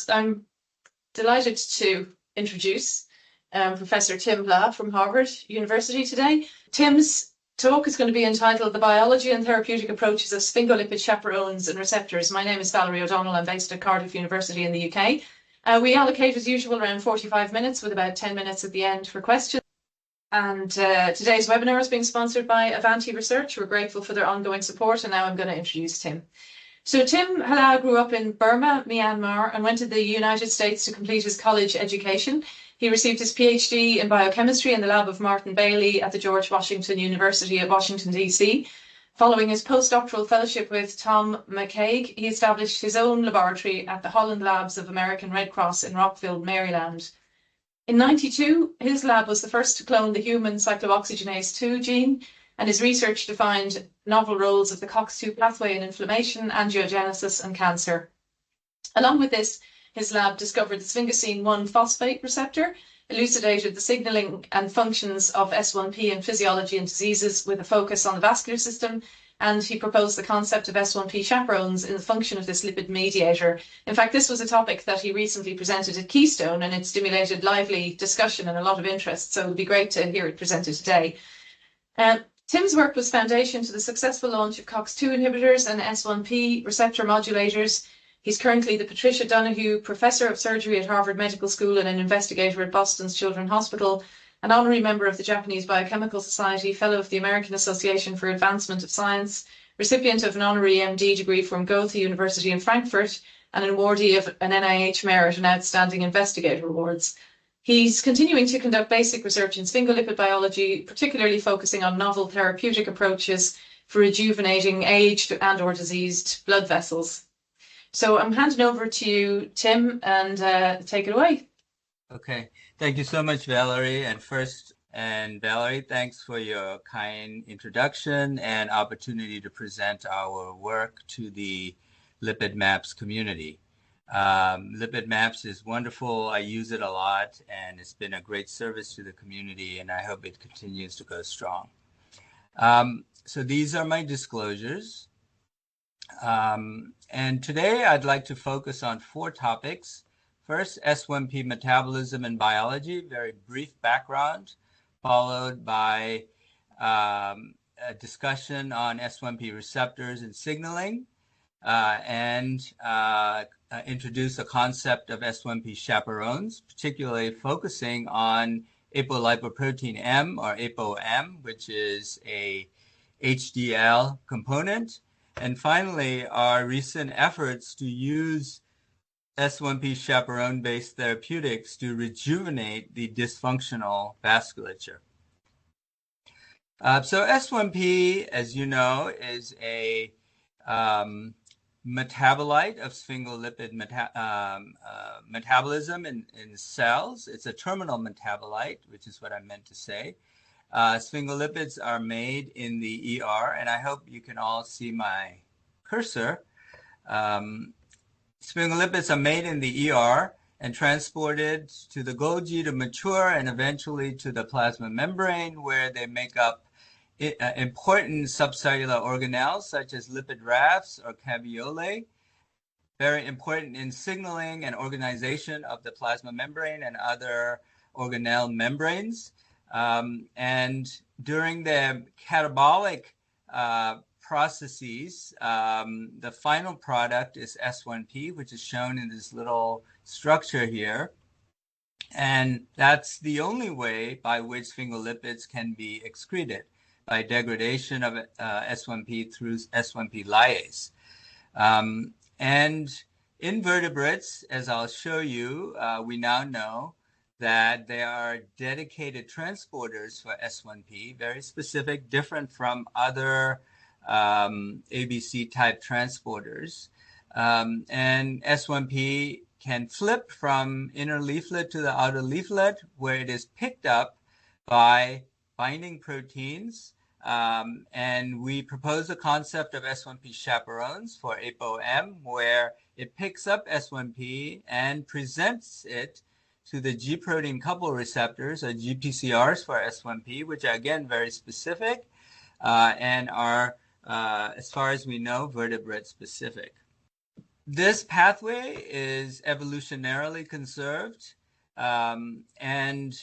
I'm delighted to introduce Professor Tim HLA from Harvard University today. Tim's talk is going to be entitled The Biology and Therapeutic Approaches of Sphingolipid Chaperones and Receptors. My name is Valerie O'Donnell. I'm based at Cardiff University in the UK. We allocate, as usual, around 45 minutes with about 10 minutes at the end for questions. And today's webinar is being sponsored by Avanti Research. We're grateful for their ongoing support, and now I'm going to introduce Tim. So Tim HLA grew up in Burma, Myanmar, and went to the United States to complete his college education. He received his PhD in biochemistry in the lab of Martin Bailey at the George Washington University at Washington, D.C. Following his postdoctoral fellowship with Tom McCaig, he established his own laboratory at the Holland Labs of American Red Cross in Rockville, Maryland. In 1992, his lab was the first to clone the human cyclooxygenase 2 gene, and his research defined novel roles of the COX-2 pathway in inflammation, angiogenesis, and cancer. Along with this, his lab discovered the sphingosine 1-phosphate receptor, elucidated the signaling and functions of S1P in physiology and diseases with a focus on the vascular system, and he proposed the concept of S1P chaperones in the function of this lipid mediator. In fact, this was a topic that he recently presented at Keystone, and it stimulated lively discussion and a lot of interest, so it would be great to hear it presented today. Tim's work was foundation to the successful launch of COX-2 inhibitors and S1P receptor modulators. He's currently the Patricia Donoghue Professor of Surgery at Harvard Medical School and an investigator at Boston's Children's Hospital, an honorary member of the Japanese Biochemical Society, fellow of the American Association for Advancement of Science, recipient of an honorary MD degree from Goethe University in Frankfurt, and an awardee of an NIH Merit and Outstanding Investigator Awards. He's continuing to conduct basic research in sphingolipid biology, particularly focusing on novel therapeutic approaches for rejuvenating aged and or diseased blood vessels. So I'm handing over to you, Tim, and take it away. Okay. Thank you so much, Valerie. And Valerie, thanks for your kind introduction and opportunity to present our work to the Lipid Maps community. Lipid Maps is wonderful. I use it a lot, and it's been a great service to the community, and I hope it continues to go strong. So these are my disclosures. And today I'd like to focus on 4 topics. First, S1P metabolism and biology, very brief background, followed by a discussion on S1P receptors and signaling, and introduce a concept of S1P chaperones, particularly focusing on apolipoprotein M or ApoM, which is a HDL component. And finally, our recent efforts to use S1P chaperone-based therapeutics to rejuvenate the dysfunctional vasculature. So S1P, as you know, is a metabolite of sphingolipid metabolism in cells. It's a terminal metabolite, which is what I meant to say. Sphingolipids are made in the ER, and I hope you can all see my cursor. Sphingolipids are made in the ER and transported to the Golgi to mature and eventually to the plasma membrane, where they make up important subcellular organelles such as lipid rafts or caveolae, very important in signaling and organization of the plasma membrane and other organelle membranes. And during the catabolic processes, the final product is S1P, which is shown in this little structure here. And that's the only way by which sphingolipids can be excreted, by degradation of S1P through S1P lyase. And in vertebrates, as I'll show you, we now know that there are dedicated transporters for S1P, very specific, different from other ABC type transporters. And S1P can flip from inner leaflet to the outer leaflet, where it is picked up by binding proteins. And we propose the concept of S1P chaperones for ApoM, where it picks up S1P and presents it to the G protein couple receptors, or GPCRs for S1P, which are again very specific and are, as far as we know, vertebrate specific. This pathway is evolutionarily conserved, and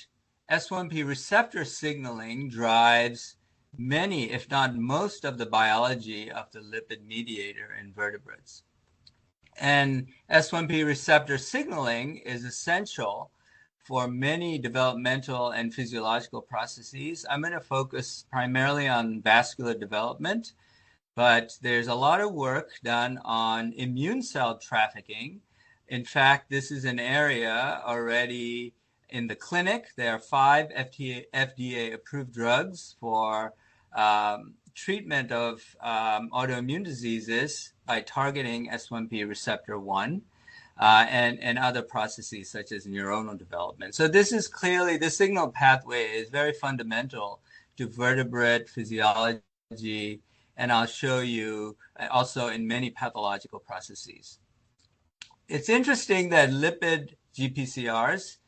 S1P receptor signaling drives many, if not most, of the biology of the lipid mediator in vertebrates. And S1P receptor signaling is essential for many developmental and physiological processes. I'm going to focus primarily on vascular development, but there's a lot of work done on immune cell trafficking. In fact, this is an area already in the clinic. There are 5 FDA-approved drugs for treatment of autoimmune diseases by targeting S1P receptor 1 and other processes such as neuronal development. So this is clearly, the signal pathway is very fundamental to vertebrate physiology, and I'll show you also in many pathological processes. It's interesting that lipid GPCRs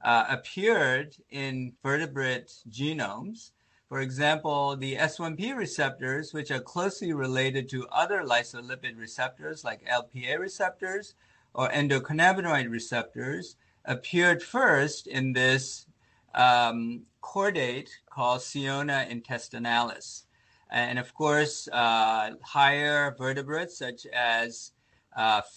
appeared in vertebrate genomes. For example, the S1P receptors, which are closely related to other lysolipid receptors like LPA receptors or endocannabinoid receptors, appeared first in this chordate called Siona intestinalis. And of course, higher vertebrates such as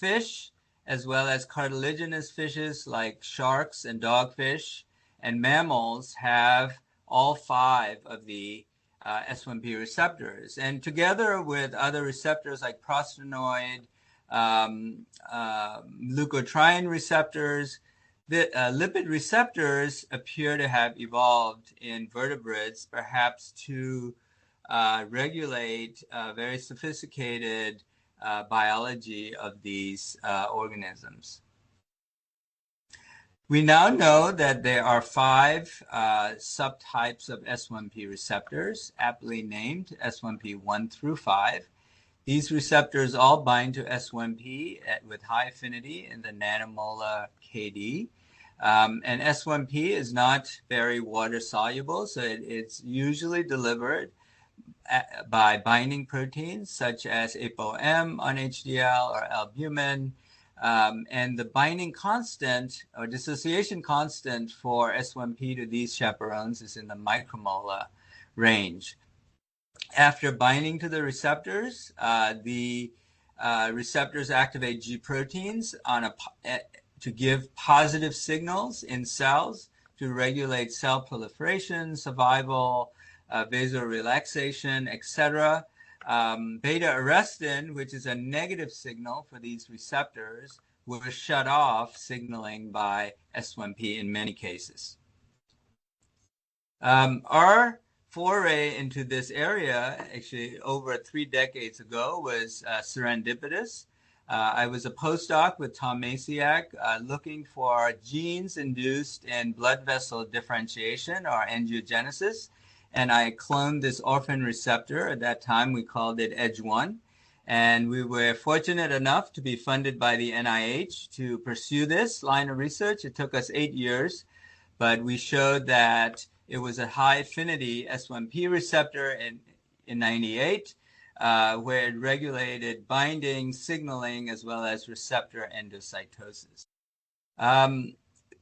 fish, as well as cartilaginous fishes like sharks and dogfish, and mammals have all 5 of the S1P receptors. And together with other receptors like prostanoid, leukotriene receptors, the lipid receptors appear to have evolved in vertebrates, perhaps to regulate very sophisticated biology of these organisms. We now know that there are 5 subtypes of S1P receptors, aptly named S1P1 through 5. These receptors all bind to S1P with high affinity in the nanomolar Kd. And S1P is not very water soluble, so it's usually delivered by binding proteins such as ApoM on HDL or albumin. And the binding constant or dissociation constant for S1P to these chaperones is in the micromolar range. After binding to the receptors, the receptors activate G proteins to give positive signals in cells to regulate cell proliferation, survival, vasorelaxation, etc. Beta-arrestin, which is a negative signal for these receptors, will shut off signaling by S1P in many cases. Our foray into this area, actually over 3 decades ago, was serendipitous. I was a postdoc with Tom Masiak looking for genes induced in blood vessel differentiation or angiogenesis. And I cloned this orphan receptor. At that time, we called it EDGE1. And we were fortunate enough to be funded by the NIH to pursue this line of research. It took us 8 years, but we showed that it was a high affinity S1P receptor in 98, where it regulated binding, signaling, as well as receptor endocytosis.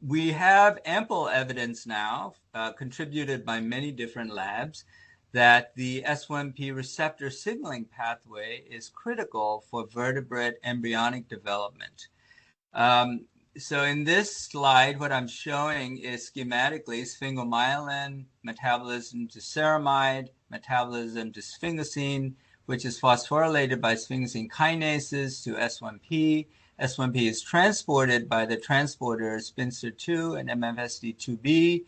We have ample evidence now, contributed by many different labs, that the S1P receptor signaling pathway is critical for vertebrate embryonic development. So in this slide, what I'm showing is schematically sphingomyelin, metabolism to ceramide, metabolism to sphingosine, which is phosphorylated by sphingosine kinases to S1P. S1P is transported by the transporters spinster2 and MFSD2B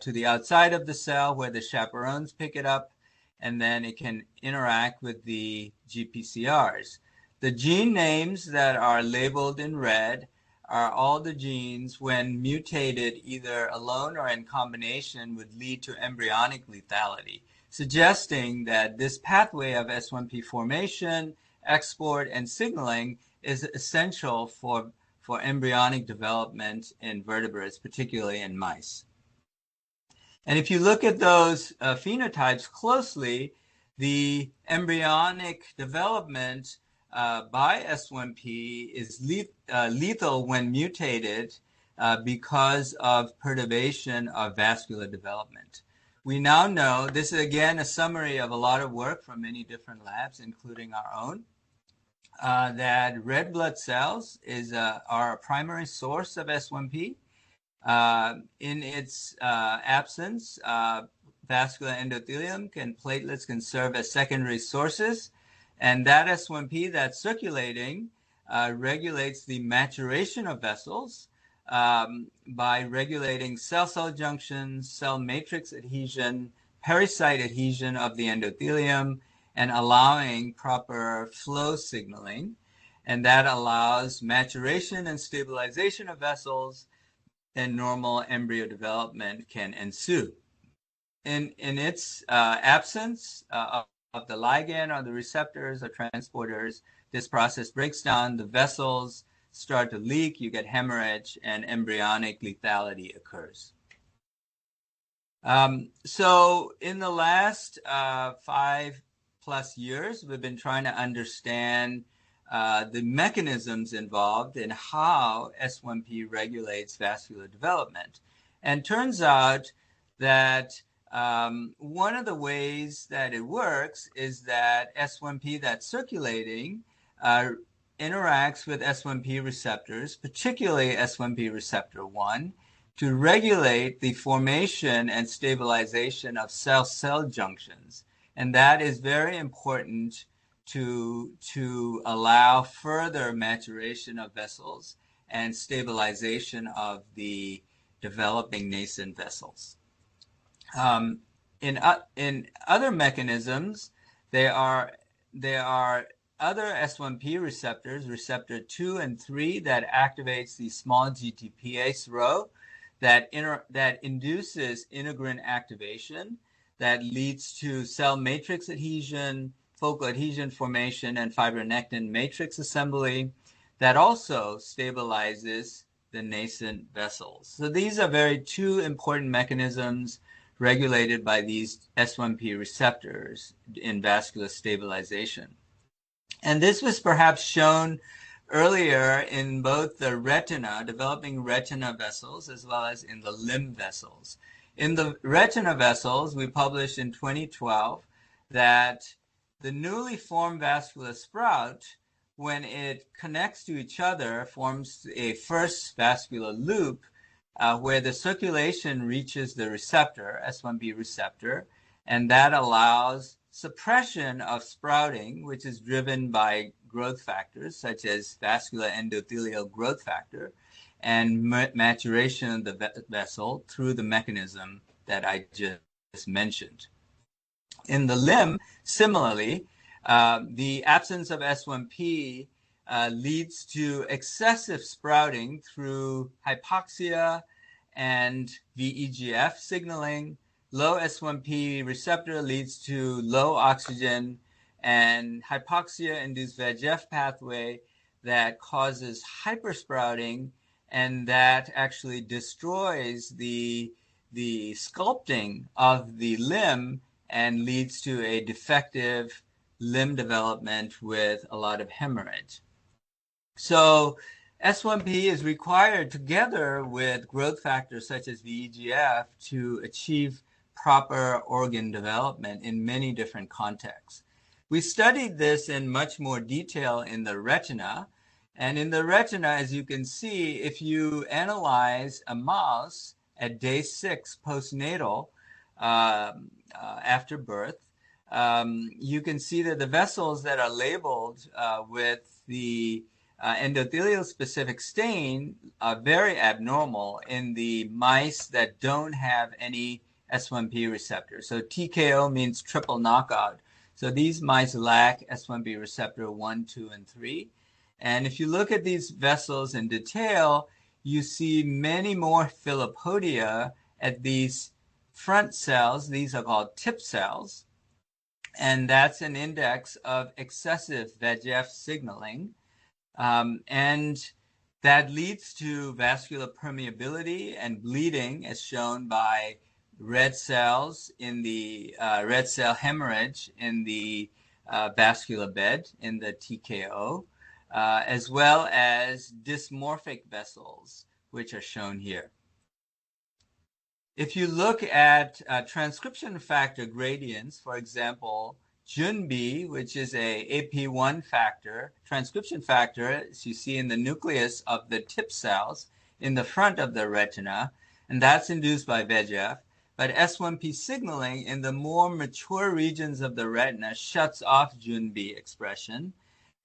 to the outside of the cell where the chaperones pick it up, and then it can interact with the GPCRs. The gene names that are labeled in red are all the genes when mutated either alone or in combination would lead to embryonic lethality, suggesting that this pathway of S1P formation, export, and signaling is essential for embryonic development in vertebrates, particularly in mice. And if you look at those phenotypes closely, the embryonic development by S1P is lethal when mutated because of perturbation of vascular development. We now know, this is again a summary of a lot of work from many different labs, including our own, that red blood cells are a primary source of S1P. In its absence, vascular endothelium platelets can serve as secondary sources, and that S1P that's circulating regulates the maturation of vessels by regulating cell-cell junctions, cell matrix adhesion, pericyte adhesion of the endothelium, and allowing proper flow signaling. And that allows maturation and stabilization of vessels, and normal embryo development can ensue. In its absence of the ligand or the receptors or transporters, this process breaks down, the vessels start to leak, you get hemorrhage, and embryonic lethality occurs. So in the last 5+ years, we've been trying to understand the mechanisms involved in how S1P regulates vascular development. And turns out that one of the ways that it works is that S1P that's circulating interacts with S1P receptors, particularly S1P receptor 1, to regulate the formation and stabilization of cell-cell junctions. And that is very important to allow further maturation of vessels and stabilization of the developing nascent vessels. In other mechanisms, there are other S1P receptors, receptor 2 and 3, that activates the small GTPase row that induces integrin activation, that leads to cell matrix adhesion, focal adhesion formation, and fibronectin matrix assembly, that also stabilizes the nascent vessels. So these are two important mechanisms regulated by these S1P receptors in vascular stabilization. And this was perhaps shown earlier in both the retina, developing retina vessels, as well as in the limb vessels. In the retina vessels, we published in 2012 that the newly formed vascular sprout, when it connects to each other, forms a first vascular loop where the circulation reaches the receptor, S1P receptor, and that allows suppression of sprouting, which is driven by growth factors such as vascular endothelial growth factor, and maturation of the vessel through the mechanism that I just mentioned. In the limb, similarly, the absence of S1P leads to excessive sprouting through hypoxia and VEGF signaling. Low S1P receptor leads to low oxygen, and hypoxia-induced VEGF pathway that causes hypersprouting, and that actually destroys the sculpting of the limb and leads to a defective limb development with a lot of hemorrhage. So S1P is required together with growth factors such as VEGF to achieve proper organ development in many different contexts. We studied this in much more detail in the retina. And in the retina, as you can see, if you analyze a mouse at day 6 postnatal after birth, you can see that the vessels that are labeled with the endothelial specific stain are very abnormal in the mice that don't have any S1P receptor. So TKO means triple knockout. So these mice lack S1P receptor 1, 2, and 3. And if you look at these vessels in detail, you see many more filopodia at these front cells. These are called tip cells. And that's an index of excessive VEGF signaling. And that leads to vascular permeability and bleeding, as shown by red cells in the red cell hemorrhage in the vascular bed in the TKO, as well as dysmorphic vessels, which are shown here. If you look at transcription factor gradients, for example, JunB, which is a AP1 factor, transcription factor, as you see in the nucleus of the tip cells in the front of the retina, and that's induced by VEGF. But S1P signaling in the more mature regions of the retina shuts off JunB expression,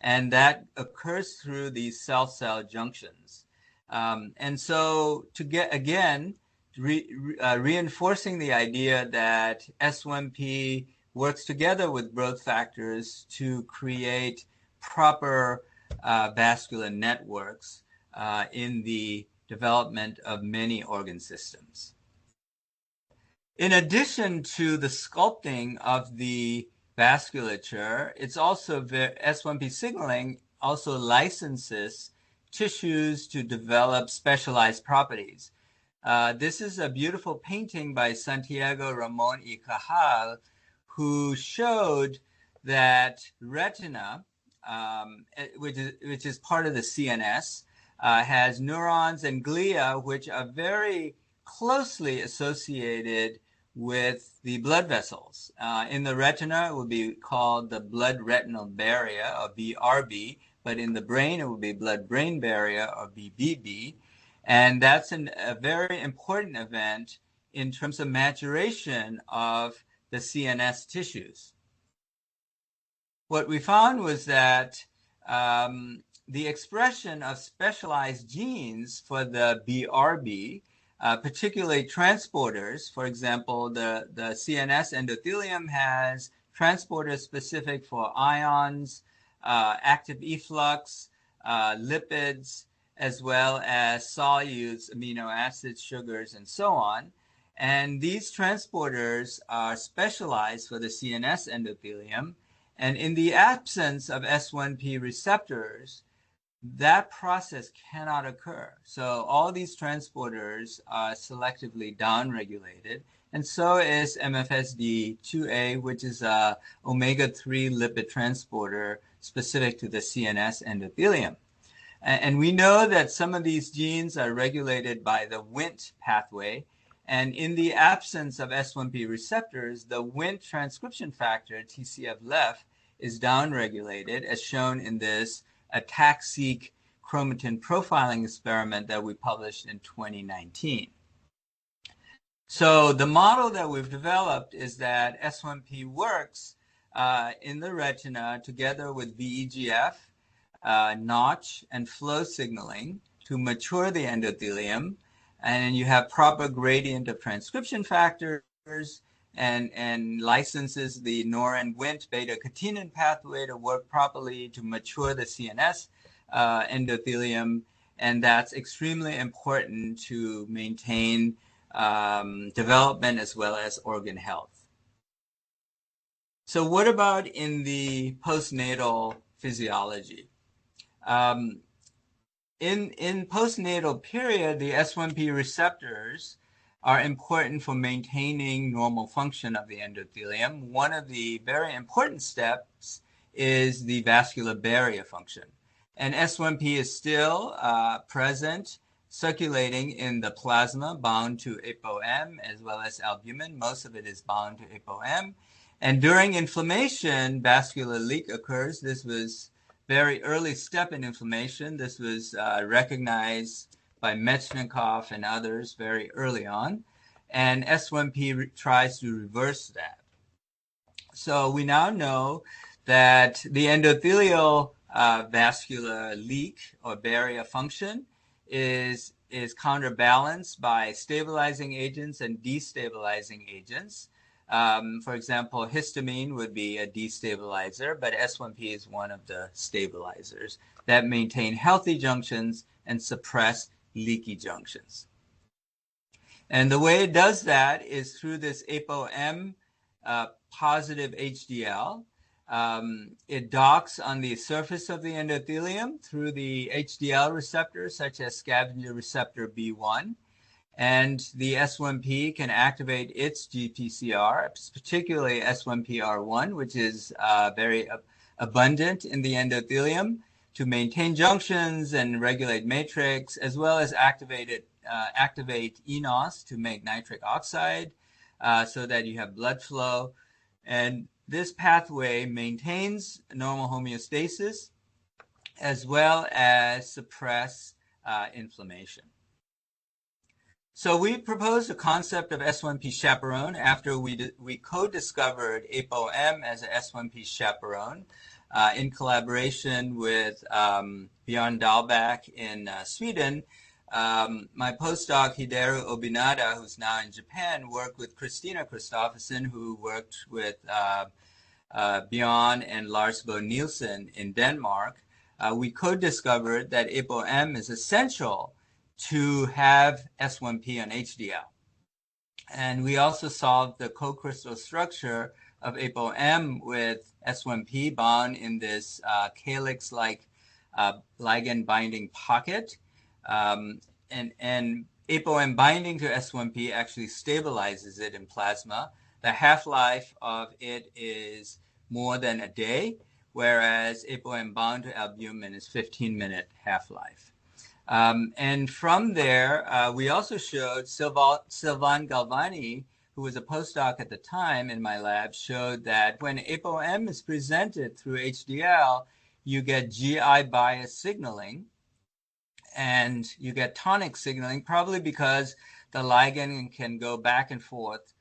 and that occurs through these cell-cell junctions. And so to get, again, reinforcing the idea that S1P works together with growth factors to create proper vascular networks in the development of many organ systems. In addition to the sculpting of the vasculature, it's also S1P signaling also licenses tissues to develop specialized properties. This is a beautiful painting by Santiago Ramon y Cajal, who showed that retina, which is part of the CNS, has neurons and glia, which are very closely associated with the blood vessels. In the retina, it would be called the blood-retinal barrier, or BRB, but in the brain, it would be blood-brain barrier, or BBB. And that's a very important event in terms of maturation of the CNS tissues. What we found was that the expression of specialized genes for the BRB, particularly transporters, for example, the CNS endothelium has transporters specific for ions, active efflux, lipids, as well as solutes, amino acids, sugars, and so on. And these transporters are specialized for the CNS endothelium. And in the absence of S1P receptors, that process cannot occur. So all these transporters are selectively downregulated. And so is MFSD2A, which is a omega-3 lipid transporter specific to the CNS endothelium. And we know that some of these genes are regulated by the Wnt pathway. And in the absence of S1P receptors, the Wnt transcription factor, TCF-LEF, is downregulated, as shown in this ATAC-seq chromatin profiling experiment that we published in 2019. So the model that we've developed is that S1P works in the retina together with VEGF, notch and flow signaling to mature the endothelium, and you have proper gradient of transcription factors and licenses the Nor and Wnt beta-catenin pathway to work properly to mature the CNS endothelium, and that's extremely important to maintain development as well as organ health. So what about in the postnatal physiology? In postnatal period, the S1P receptors are important for maintaining normal function of the endothelium. One of the very important steps is the vascular barrier function. And S1P is still present, circulating in the plasma, bound to ApoM as well as albumin. Most of it is bound to ApoM. And during inflammation, vascular leak occurs. This was very early step in inflammation. This was recognized by Metchnikoff and others very early on. And S1P tries to reverse that. So we now know that the endothelial vascular leak or barrier function is counterbalanced by stabilizing agents and destabilizing agents. For example, histamine would be a destabilizer, but S1P is one of the stabilizers that maintain healthy junctions and suppress leaky junctions. And the way it does that is through this ApoM positive HDL. It docks on the surface of the endothelium through the HDL receptors, such as scavenger receptor B1. And the S1P can activate its GPCR, particularly S1PR1, which is very abundant in the endothelium, to maintain junctions and regulate matrix, as well as activate eNOS to make nitric oxide so that you have blood flow. And this pathway maintains normal homeostasis as well as suppress inflammation. So we proposed a concept of S1P chaperone after we co-discovered ApoM as a S1P chaperone in collaboration with Björn Dahlback in Sweden. My postdoc, Hidero Obinada, who's now in Japan, worked with Christina Christoffersen, who worked with Björn and Lars Bo Nielsen in Denmark. We co-discovered that ApoM is essential to have S1P on HDL. And we also solved the co-crystal structure of ApoM with S1P bound in this calyx-like ligand binding pocket. And ApoM binding to S1P actually stabilizes it in plasma. The half-life of it is more than a day, whereas ApoM bound to albumin is 15-minute half-life. And from there, we also showed Sylvain Galvani, who was a postdoc at the time in my lab, showed that when ApoM is presented through HDL, you get GI bias signaling and you get tonic signaling, probably because the ligand can go back and forth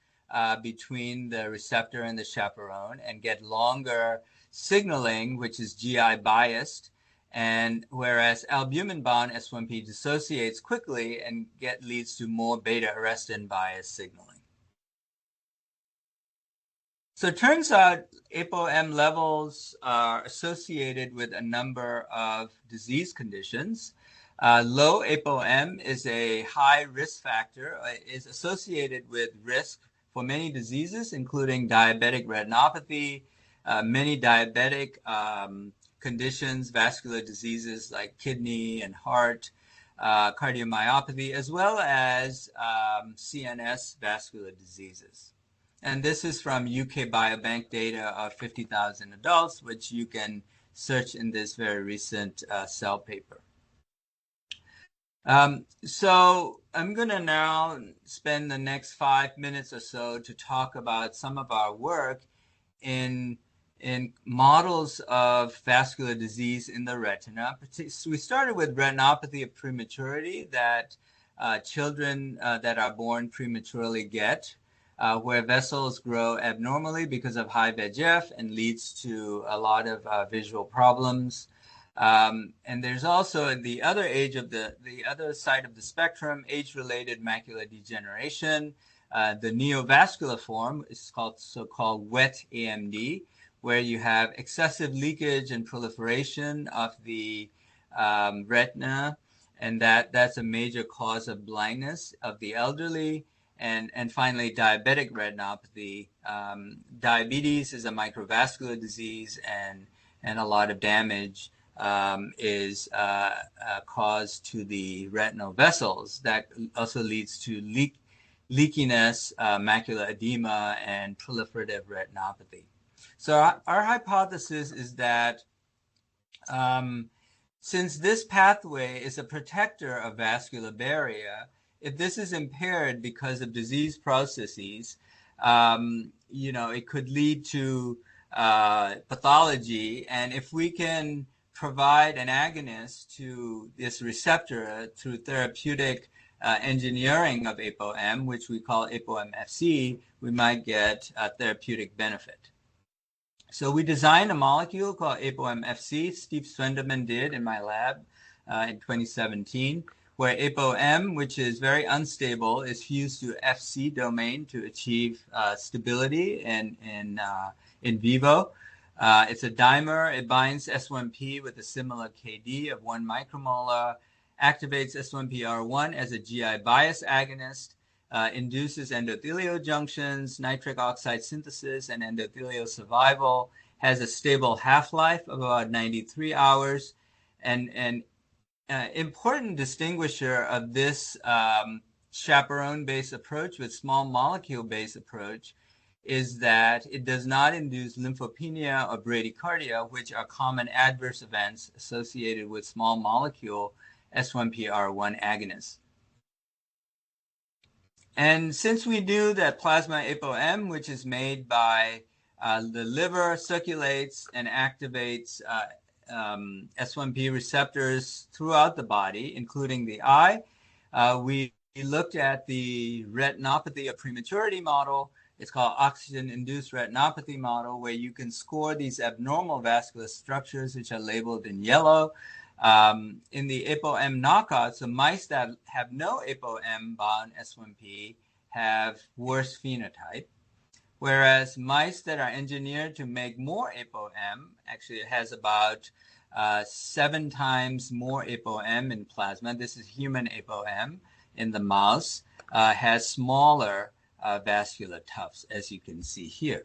between the receptor and the chaperone and get longer signaling, which is GI biased. And whereas albumin-bound S1P dissociates quickly and leads to more beta-arrestin bias signaling. So it turns out ApoM levels are associated with a number of disease conditions. Low ApoM is a high risk factor, is associated with risk for many diseases, including diabetic retinopathy, many diabetic conditions, vascular diseases like kidney and heart, cardiomyopathy, as well as CNS vascular diseases. And this is from UK Biobank data of 50,000 adults, which you can search in this very recent Cell paper. So I'm going to now spend the next 5 minutes or so to talk about some of our work in models of vascular disease in the retina. We started with retinopathy of prematurity that children that are born prematurely get, where vessels grow abnormally because of high VEGF and leads to a lot of visual problems. And there's also the other other side of the spectrum, age-related macular degeneration. The neovascular form is so-called wet AMD, where you have excessive leakage and proliferation of the retina, and that's a major cause of blindness of the elderly. And finally, diabetic retinopathy. Diabetes is a microvascular disease, and a lot of damage is caused to the retinal vessels. That also leads to leakiness, macular edema, and proliferative retinopathy. So our hypothesis is that since this pathway is a protector of vascular barrier, if this is impaired because of disease processes, it could lead to pathology. And if we can provide an agonist to this receptor through therapeutic engineering of ApoM, which we call ApoM-Fc, we might get a therapeutic benefit. So we designed a molecule called ApoM-Fc. Steve Swenderman did in my lab in 2017, where ApoM, which is very unstable, is fused to Fc domain to achieve stability in vivo. It's a dimer. It binds S1P with a similar KD of 1 micromolar, activates S1PR1 as a GI bias agonist, induces endothelial junctions, nitric oxide synthesis, and endothelial survival, has a stable half-life of about 93 hours. And important distinguisher of this chaperone-based approach with small molecule-based approach is that it does not induce lymphopenia or bradycardia, which are common adverse events associated with small molecule S1PR1 agonists. And since we knew that plasma ApoM, which is made by the liver, circulates and activates S1P receptors throughout the body, including the eye, we looked at the retinopathy of prematurity model. It's called oxygen-induced retinopathy model, where you can score these abnormal vascular structures, which are labeled in yellow. In the ApoM knockouts, the mice that have no ApoM-bound S1P have worse phenotype, whereas mice that are engineered to make more ApoM, actually it has about 7 times more ApoM in plasma. This is human ApoM in the mouse, has smaller vascular tufts, as you can see here.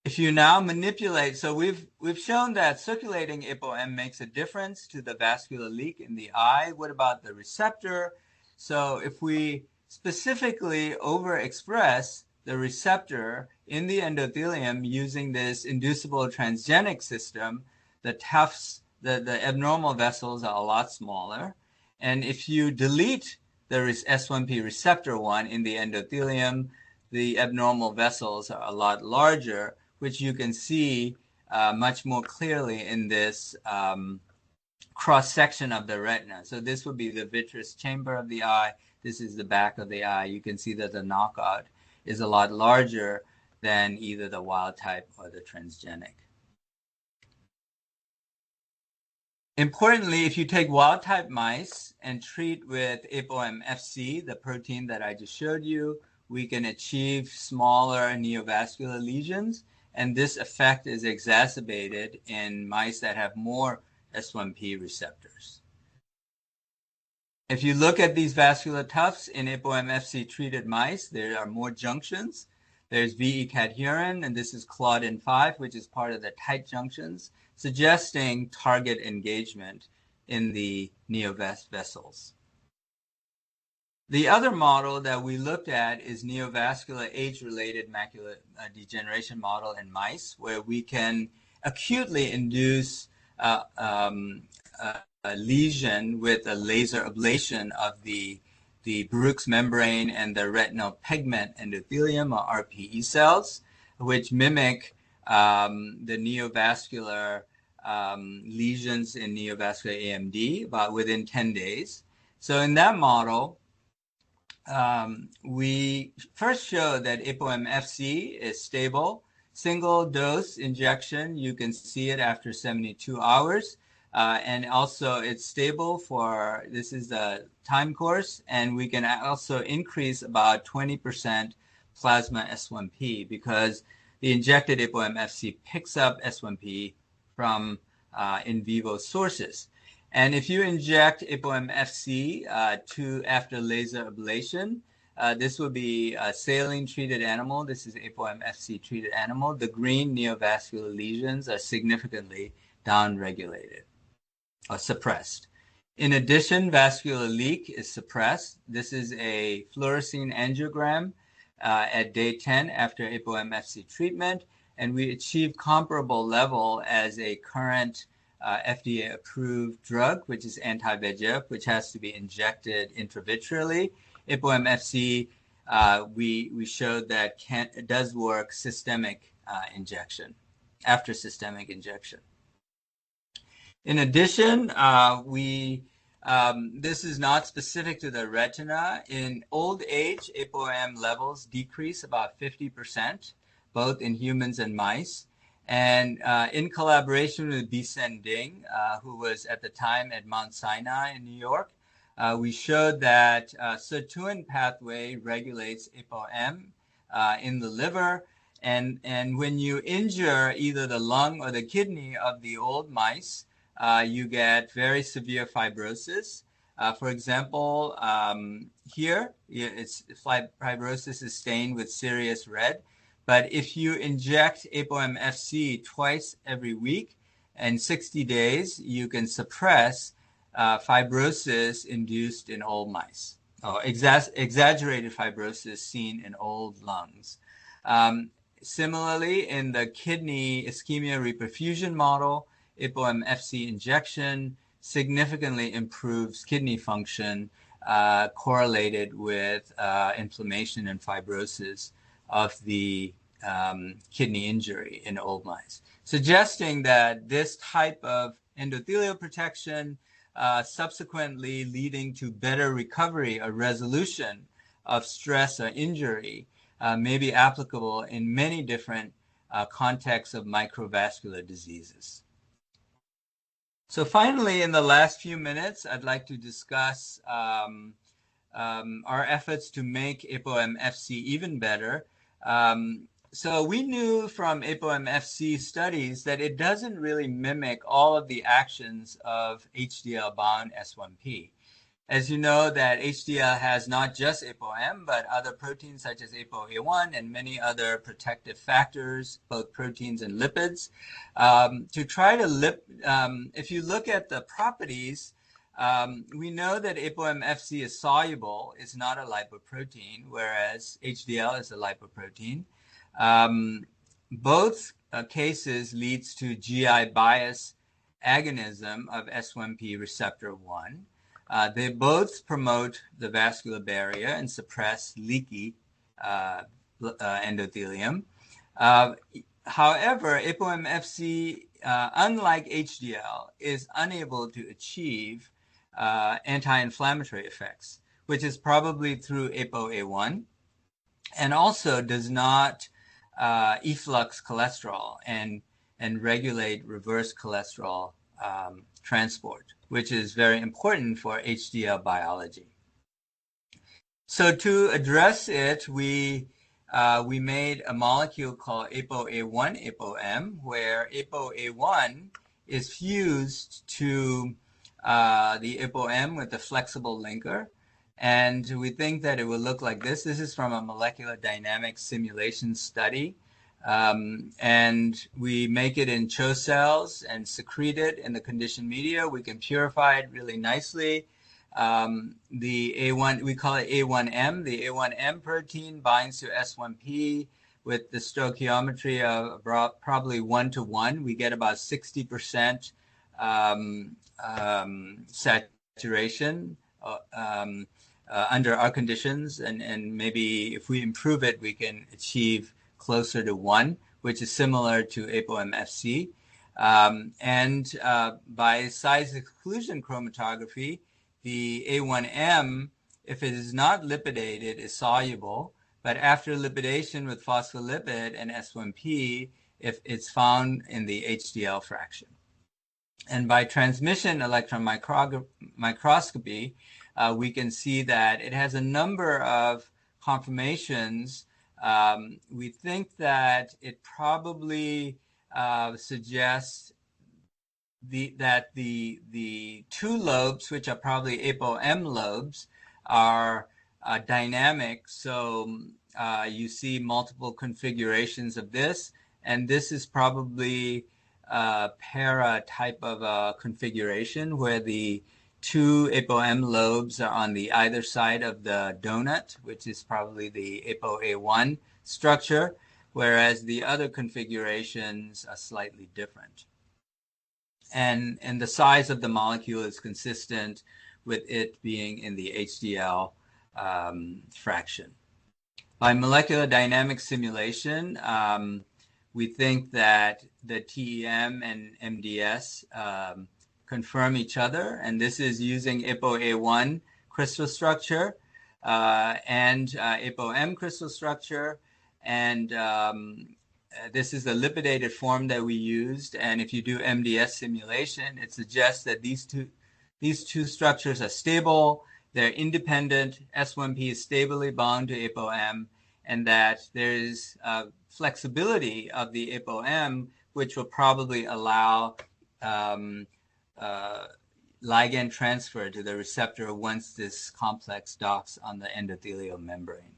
If you now manipulate, so we've shown that circulating ApoM makes a difference to the vascular leak in the eye. What about the receptor? So if we specifically overexpress the receptor in the endothelium using this inducible transgenic system, the tufts, the abnormal vessels are a lot smaller. And if you delete the S1P receptor 1 in the endothelium, the abnormal vessels are a lot larger, which you can see much more clearly in this cross-section of the retina. So this would be the vitreous chamber of the eye. This is the back of the eye. You can see that the knockout is a lot larger than either the wild type or the transgenic. Importantly, if you take wild type mice and treat with ApoM-FC, the protein that I just showed you, we can achieve smaller neovascular lesions, and this effect is exacerbated in mice that have more S1P receptors. If you look at these vascular tufts in ApoM-FC treated mice, there are more junctions. There's VE cadherin, and this is claudin 5, which is part of the tight junctions, suggesting target engagement in the neovascular vessels. The other model that we looked at is neovascular age-related macular degeneration model in mice, where we can acutely induce a lesion with a laser ablation of the Bruch's membrane and the retinal pigment endothelium, or RPE cells, which mimic the neovascular lesions in neovascular AMD about within 10 days. So in that model, we first showed that ApoM-FC is stable. Single dose injection, you can see it after 72 hours. And also it's stable for, this is the time course, and we can also increase about 20% plasma S1P because the injected ApoM-FC picks up S1P from in vivo sources. And if you inject ApoM-FC after laser ablation, this would be a saline-treated animal. This is ApoM-FC treated animal. The green neovascular lesions are significantly downregulated or suppressed. In addition, vascular leak is suppressed. This is a fluorescein angiogram at day 10 after ApoM-FC treatment, and we achieve comparable level as a current FDA-approved drug, which is anti-VEGF, which has to be injected intravitreally. ApoM-FC, we showed that it does work systemic injection, after systemic injection. In addition, this is not specific to the retina. In old age, ApoM levels decrease about 50%, both in humans and mice. And in collaboration with Bisen Ding, who was at the time at Mount Sinai in New York, we showed that sirtuin pathway regulates ApoM in the liver. And when you injure either the lung or the kidney of the old mice, you get very severe fibrosis. For example, here, fibrosis is stained with serious red. But if you inject ApoM-FC twice every week in 60 days, you can suppress fibrosis induced in old mice, or exaggerated fibrosis seen in old lungs. Similarly, in the kidney ischemia reperfusion model, ApoM-FC injection significantly improves kidney function correlated with inflammation and fibrosis of the kidney injury in old mice, suggesting that this type of endothelial protection subsequently leading to better recovery or resolution of stress or injury may be applicable in many different contexts of microvascular diseases. So finally, in the last few minutes, I'd like to discuss our efforts to make ApoM-FC even better. So we knew from ApoM-FC studies that it doesn't really mimic all of the actions of HDL-bound S1P. As you know, that HDL has not just ApoM, but other proteins such as ApoA1 and many other protective factors, both proteins and lipids. To try to if you look at the properties, we know that ApoM-FC is soluble, is not a lipoprotein, whereas HDL is a lipoprotein. Both cases leads to GI bias agonism of S1P receptor 1. They both promote the vascular barrier and suppress leaky endothelium. However, ApoM-FC, unlike HDL, is unable to achieve anti-inflammatory effects, which is probably through ApoA1, and also does not efflux cholesterol and regulate reverse cholesterol transport, which is very important for HDL biology. So to address it, we made a molecule called ApoA1 ApoM, where ApoA1 is fused to the ApoM with a flexible linker. And we think that it will look like this. This is from a molecular dynamics simulation study. And we make it in CHO cells and secrete it in the conditioned media. We can purify it really nicely. The A1, we call it A1M. The A1M protein binds to S1P with the stoichiometry of probably 1:1. We get about 60% saturation under our conditions. And maybe if we improve it, we can achieve closer to 1, which is similar to ApoM-FC. By size exclusion chromatography, the A1M, if it is not lipidated, is soluble. But after lipidation with phospholipid and S1P, if it's found in the HDL fraction. And by transmission electron microscopy, we can see that it has a number of conformations. We think that it probably suggests that the two lobes, which are probably ApoM lobes, are dynamic. So you see multiple configurations of this, and this is probably a para type of configuration where the two ApoM lobes are on the either side of the donut, which is probably the ApoA1 structure, whereas the other configurations are slightly different. And the size of the molecule is consistent with it being in the HDL fraction. By molecular dynamics simulation, we think that the TEM and MDS confirm each other, and this is using ApoA1 crystal structure and ApoM crystal structure, and this is the lipidated form that we used. And if you do MDS simulation, it suggests that these two structures are stable, they're independent, S1P is stably bound to ApoM, and that there is flexibility of the ApoM, which will probably allow ligand transfer to the receptor once this complex docks on the endothelial membrane.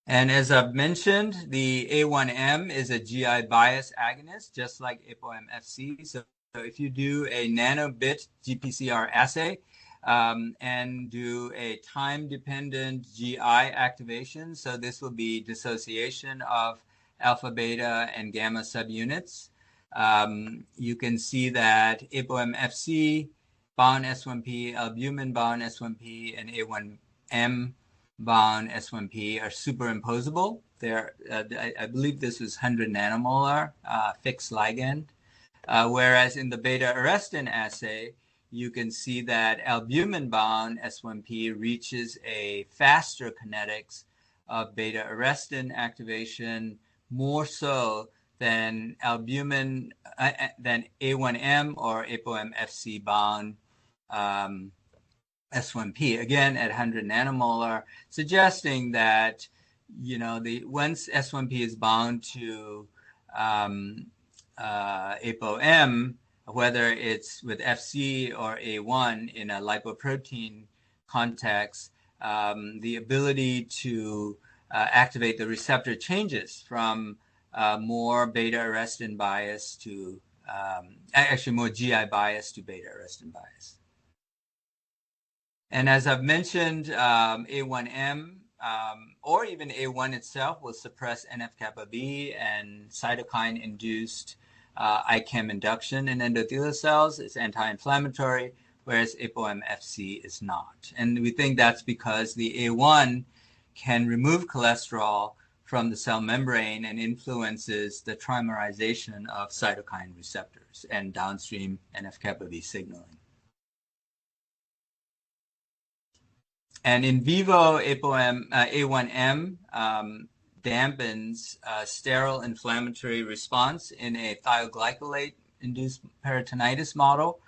And as I've mentioned, the A1M is a GI bias agonist, just like ApoM-FC. So So if you do a nanobit GPCR assay and do a time-dependent GI activation, so this will be dissociation of alpha, beta, and gamma subunits, you can see that ApoM-Fc bound S1P, albumin bound S1P, and A1M bound S1P are superimposable. I believe this was 100 nanomolar fixed ligand. Whereas in the beta-arrestin assay, you can see that albumin-bound S1P reaches a faster kinetics of beta-arrestin activation, more so than albumin, than A1M or ApoM-Fc bound S1P, again at 100 nanomolar, suggesting that, once S1P is bound to ApoM, whether it's with Fc or A1 in a lipoprotein context, the ability to activate the receptor changes from more beta-arrestin bias to, actually more GI bias to beta-arrestin bias. And as I've mentioned, A1M or even A1 itself will suppress NF-kappa B and cytokine-induced ICAM induction in endothelial cells. It's anti-inflammatory, whereas ApoM-Fc is not. And we think that's because the A1 can remove cholesterol from the cell membrane and influences the trimerization of cytokine receptors and downstream NF-kappa B signaling. And in vivo, A1M dampens sterile inflammatory response in a thioglycolate-induced peritonitis model.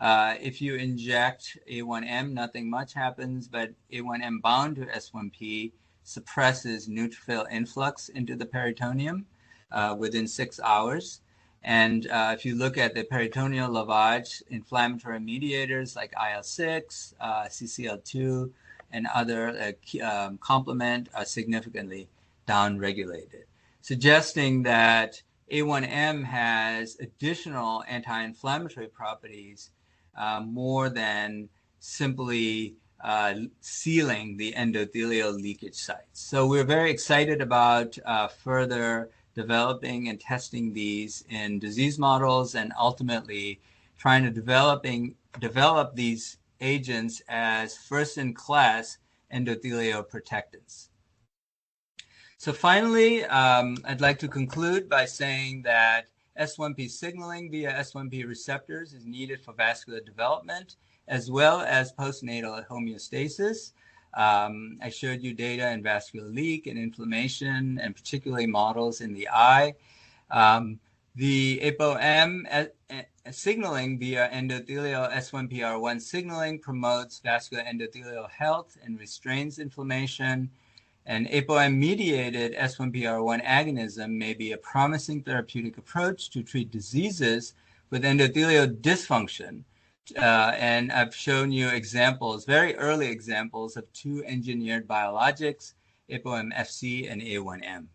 If you inject A1M, nothing much happens, but A1M bound to S1P suppresses neutrophil influx into the peritoneum within 6 hours. And if you look at the peritoneal lavage, inflammatory mediators like IL-6, CCL2, and other complement are significantly downregulated, suggesting that A1M has additional anti-inflammatory properties more than simply sealing the endothelial leakage sites. So we're very excited about further developing and testing these in disease models and ultimately trying to develop these agents as first-in-class endothelial protectants. So finally, I'd like to conclude by saying that S1P signaling via S1P receptors is needed for vascular development as well as postnatal homeostasis. I showed you data in vascular leak and inflammation, and particularly models in the eye. The ApoM signaling via endothelial S1PR1 signaling promotes vascular endothelial health and restrains inflammation. And ApoM-mediated S1PR1 agonism may be a promising therapeutic approach to treat diseases with endothelial dysfunction. And I've shown you examples, very early examples of two engineered biologics, ApoM-Fc and A1M.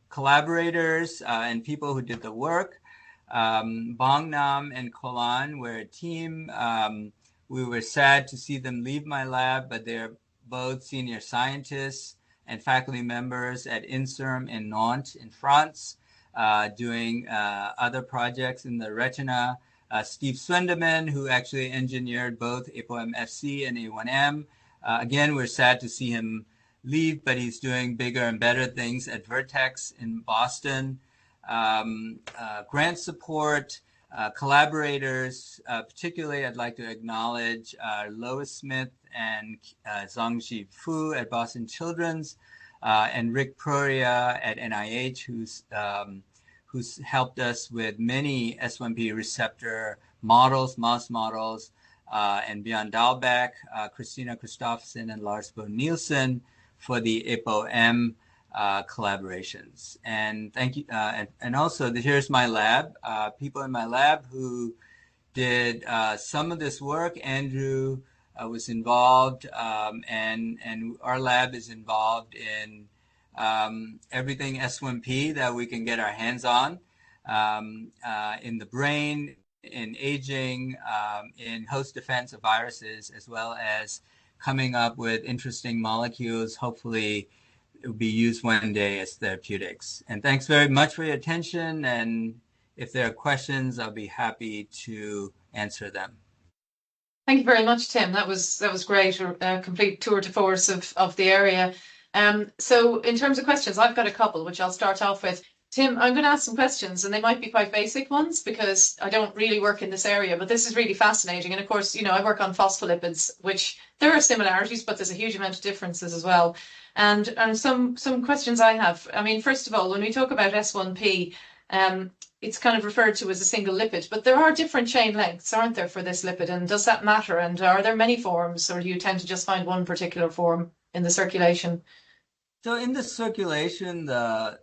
Collaborators and people who did the work, Bongnam and Kolan were a team. We were sad to see them leave my lab, but they're both senior scientists and faculty members at INSERM in Nantes in France, doing other projects in the retina. Steve Swenderman, who actually engineered both ApoM-Fc and A1M. Again, we're sad to see him leave, but he's doing bigger and better things at Vertex in Boston. Grant support, collaborators, particularly I'd like to acknowledge Lois Smith and Zhongji Fu at Boston Children's, and Rick Proria at NIH, who's helped us with many S1P receptor models, mouse models, and Björn Dahlbeck, Christina Christofferson, and Lars Bo Nielsen for the ApoM collaborations. And thank you. And also, here's my lab, people in my lab who did some of this work. Andrew was involved, and our lab is involved in everything S1P that we can get our hands on. in the brain, in aging, in host defense of viruses, as well as coming up with interesting molecules. Hopefully, it will be used one day as therapeutics. And thanks very much for your attention. And if there are questions, I'll be happy to answer them. Thank you very much, Tim. That was great. A complete tour de force of the area. So in terms of questions, I've got a couple, which I'll start off with. Tim, I'm going to ask some questions, and they might be quite basic ones because I don't really work in this area, but this is really fascinating. And of course, I work on phospholipids, which there are similarities, but there's a huge amount of differences as well. And some questions I have. I mean, first of all, when we talk about S1P, it's kind of referred to as a single lipid, but there are different chain lengths, aren't there, for this lipid? And does that matter? And are there many forms, or do you tend to just find one particular form in the circulation? So in the circulation, the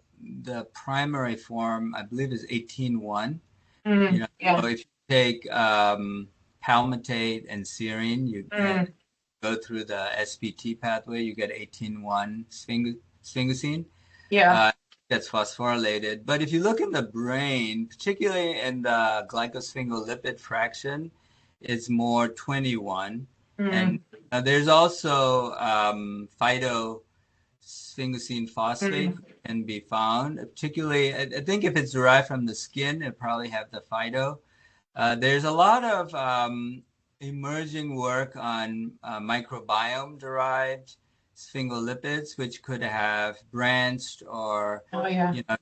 primary form, I believe, is 18-1. Yeah. So if you take palmitate and serine, you go through the SPT pathway, you get 18-1 sphingosine. Yeah. That's phosphorylated. But if you look in the brain, particularly in the glycosphingolipid fraction, it's more 21. And there's also phytosphingosine phosphate can be found, particularly, I think if it's derived from the skin, it probably have the phyto. There's a lot of emerging work on microbiome-derived sphingolipids, which could have branched or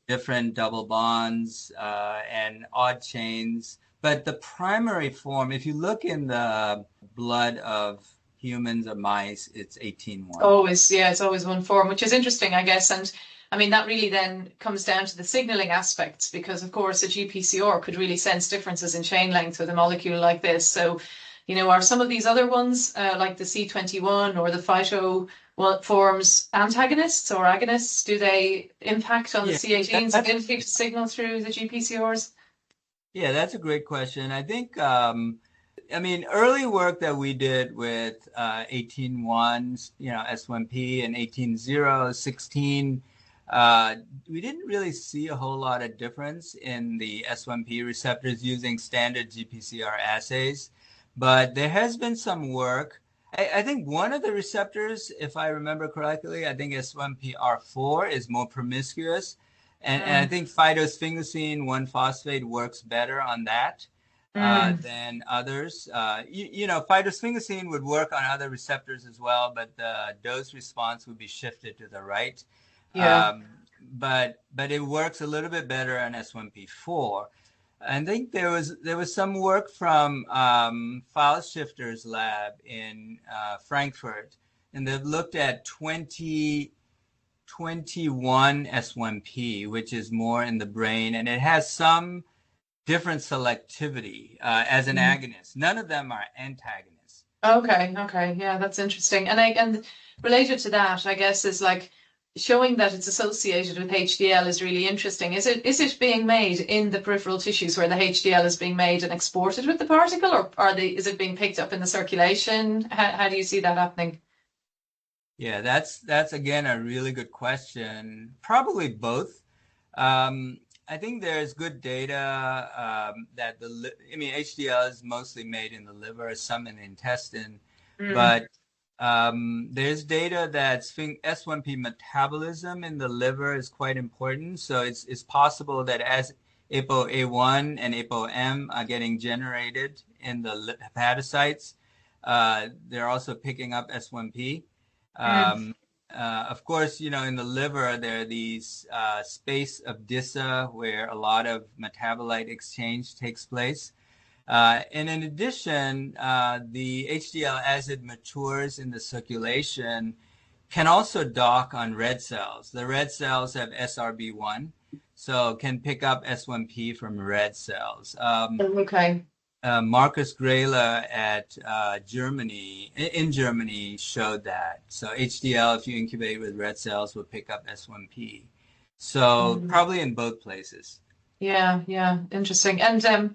different double bonds and odd chains. But the primary form, if you look in the blood of humans or mice, it's 18-1. It's always one form, which is interesting, I guess. And I mean, that really then comes down to the signaling aspects, because of course a GPCR could really sense differences in chain length with a molecule like this. So, are some of these other ones like the C21 or the phyto forms antagonists or agonists? Do they impact on the C18's ability to signal through the GPCRs? Yeah, that's a great question. I think, early work that we did with 18-1, S1P, and 18-0, 16, we didn't really see a whole lot of difference in the S1P receptors using standard GPCR assays. But there has been some work. I think one of the receptors, if I remember correctly, I think S1PR4 is more promiscuous. And I think phytosphingosine 1-phosphate works better on that than others. Phytosphingosine would work on other receptors as well, but the dose response would be shifted to the right. Yeah. But it works a little bit better on S1P4. I think there was some work from Fileshifter's lab in Frankfurt, and they've looked at 21 S1P, which is more in the brain, and it has some different selectivity as an agonist. None of them are antagonists. Okay, yeah, that's interesting. And related to that, I guess, is like showing that it's associated with HDL is really interesting. Is it being made in the peripheral tissues where the HDL is being made and exported with the particle, or is it being picked up in the circulation? How do you see that happening? Yeah, that's again a really good question. Probably both. I think there's good data that HDL is mostly made in the liver, some in the intestine, but there's data that S1P metabolism in the liver is quite important. So it's possible that as ApoA1 and ApoM are getting generated in the hepatocytes, they're also picking up S1P. Of course, in the liver, there are these space of DISA where a lot of metabolite exchange takes place. And in addition, the HDL, as it matures in the circulation, can also dock on red cells. The red cells have SRB1, so can pick up S1P from red cells. Okay. Marcus Grayler at in Germany showed that. So HDL, if you incubate with red cells, will pick up S1P. So probably in both places. Yeah, interesting. And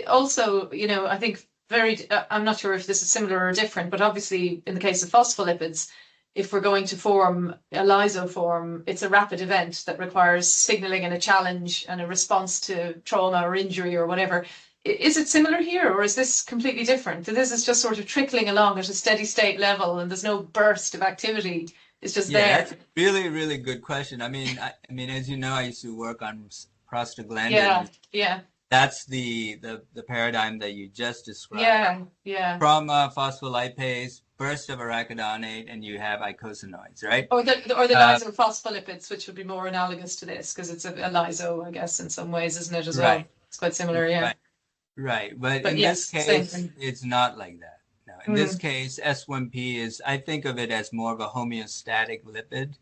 also, I think I'm not sure if this is similar or different, but obviously in the case of phospholipids, if we're going to form a lysoform, it's a rapid event that requires signaling and a challenge and a response to trauma or injury or whatever. Is it similar here, or is this completely different? This is just sort of trickling along at a steady state level, and there's no burst of activity. It's just there. That's a really, really good question. I mean, as you know, I used to work on prostaglandins. Yeah, yeah. That's the paradigm that you just described. Yeah, yeah. From phospholipase, burst of arachidonate, and you have eicosanoids, right? Or the lysophospholipids, which would be more analogous to this, because it's a lyso, I guess, in some ways, isn't it, as well? Right. It's quite similar, yeah. Right. But in this case, it's not like that. No. In this case, S1P is, I think of it as more of a homeostatic lipid.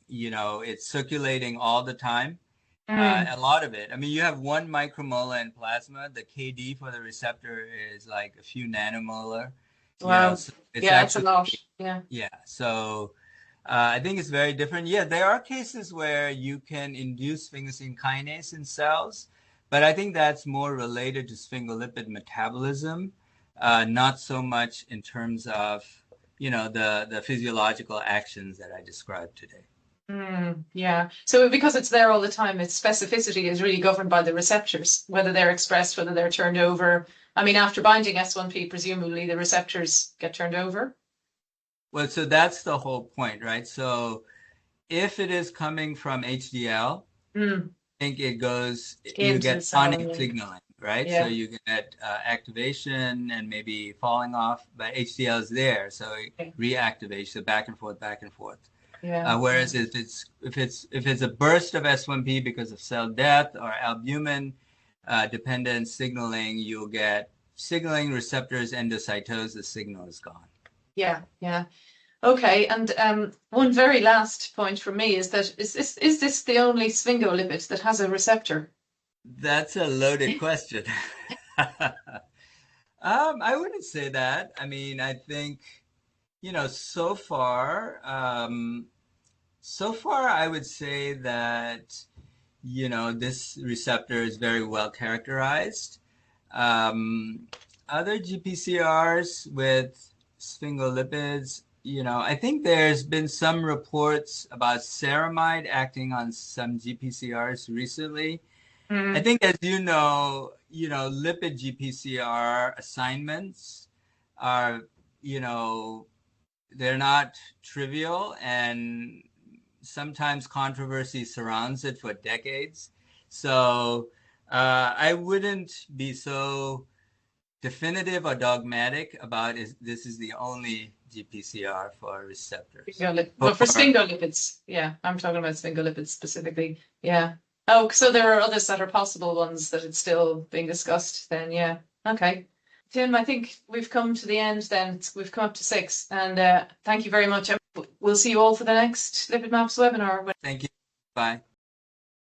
It's circulating all the time. A lot of it. I mean, you have 1 micromolar in plasma. The KD for the receptor is like a few nanomolar. Wow. So it's a lot. Yeah. Yeah. So I think it's very different. Yeah, there are cases where you can induce sphingosine kinase in cells, but I think that's more related to sphingolipid metabolism, not so much in terms of, the physiological actions that I described today. Yeah. So because it's there all the time, its specificity is really governed by the receptors, whether they're expressed, whether they're turned over. I mean, after binding S1P, presumably the receptors get turned over. Well, so that's the whole point, right? So if it is coming from HDL, I think it goes, you get tonic signaling, right? Yeah. So you get activation and maybe falling off, but HDL is there, so it reactivates, so back and forth, back and forth. Yeah. Whereas if it's a burst of S1P because of cell death or albumin dependent signaling, you'll get signaling receptors endocytose, the signal is gone. Yeah, yeah. Okay, and one very last point for me is that is this the only sphingolipid that has a receptor? That's a loaded question. I wouldn't say that. I mean, I think, so far I would say that, this receptor is very well characterized. Other GPCRs with sphingolipids, I think there's been some reports about ceramide acting on some GPCRs recently. I think, as lipid GPCR assignments are, they're not trivial, and sometimes controversy surrounds it for decades. So I wouldn't be so definitive or dogmatic about this is the only GPCR for receptors. Well, for sphingolipids, yeah, I'm talking about sphingolipids specifically. Yeah. Oh, so there are others that are possible ones that it's still being discussed then, yeah. Okay. Tim, I think we've come to the end then. We've come up to 6, and thank you very much. We'll see you all for the next Lipid Maps webinar. Thank you. Bye.